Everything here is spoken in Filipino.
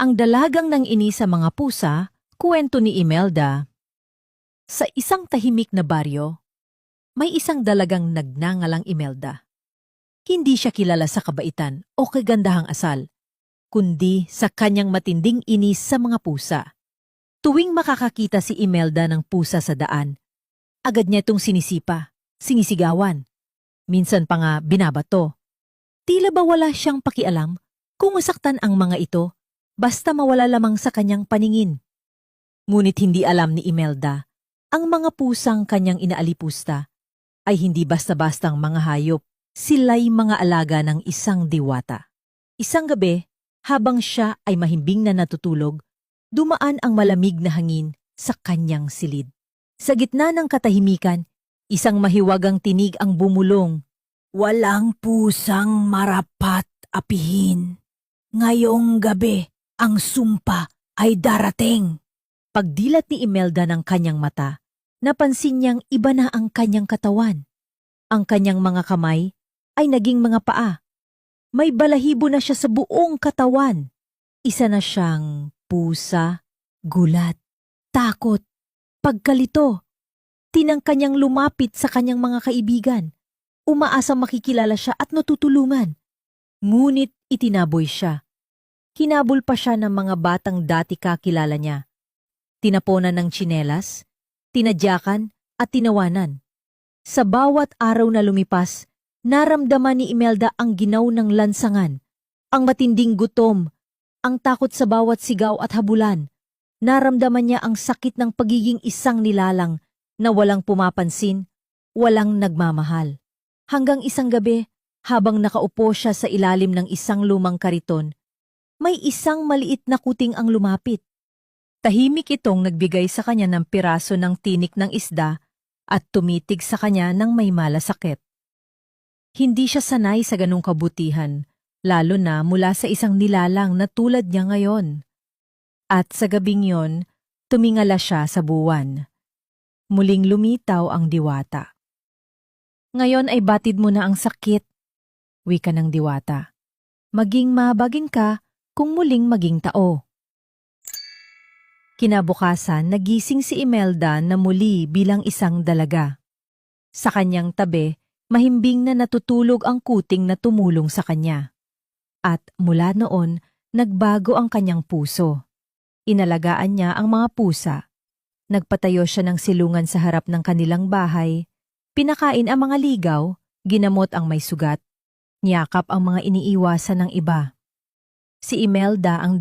Ang dalagang nang-ini sa mga pusa, kuwento ni Imelda. Sa isang tahimik na baryo, may isang dalagang nagngangalang Imelda. Hindi siya kilala sa kabaitan o kagandahang asal, kundi sa kanyang matinding inis sa mga pusa. Tuwing makakakita si Imelda ng pusa sa daan, agad niya itong sinisipa, sinisigawan, minsan pa nga binabato. Tila ba wala siyang pakialam kung masaktan ang mga ito, basta mawala lamang sa kanyang paningin. Ngunit hindi alam ni Imelda, ang mga pusang kanyang inaalipusta ay hindi basta-bastang mga hayop, sila'y mga alaga ng isang diwata. Isang gabi, habang siya ay mahimbing na natutulog, dumaan ang malamig na hangin sa kanyang silid. Sa gitna ng katahimikan, isang mahiwagang tinig ang bumulong. Walang pusang marapat apihin. Ngayong gabi, ang sumpa ay darating. Pagdilat ni Imelda ng kanyang mata, napansin niyang iba na ang kanyang katawan. Ang kanyang mga kamay ay naging mga paa. May balahibo na siya sa buong katawan. Isa na siyang pusa, gulat, takot, pagkalito. Tinangka niyang lumapit sa kanyang mga kaibigan. Umaasang makikilala siya at natutulungan. Ngunit itinaboy siya. Hinabol pa siya ng mga batang dati kakilala niya. Tinaponan ng tsinelas, tinadyakan at tinawanan. Sa bawat araw na lumipas, naramdaman ni Imelda ang ginaw ng lansangan, ang matinding gutom, ang takot sa bawat sigaw at habulan. Naramdaman niya ang sakit ng pagiging isang nilalang na walang pumapansin, walang nagmamahal. Hanggang isang gabi, habang nakaupo siya sa ilalim ng isang lumang kariton, may isang maliit na kuting ang lumapit. Tahimik itong nagbigay sa kanya ng piraso ng tinik ng isda at tumitig sa kanya ng may malasakit. Hindi siya sanay sa ganung kabutihan, lalo na mula sa isang nilalang na tulad niya ngayon. At sa gabing yon, tumingala siya sa buwan. Muling lumitaw ang diwata. Ngayon ay batid mo na ang sakit, wika ng diwata. Maging mabaging ka kung muling maging tao. Kinabukasan, nagising si Imelda na muli bilang isang dalaga. Sa kanyang tabi, mahimbing na natutulog ang kuting na tumulong sa kanya. At mula noon, nagbago ang kanyang puso. Inalagaan niya ang mga pusa. Nagpatayo siya ng silungan sa harap ng kanilang bahay. Pinakain ang mga ligaw, ginamot ang may sugat. Niyakap ang mga iniiwasan ng iba. Si Imelda ang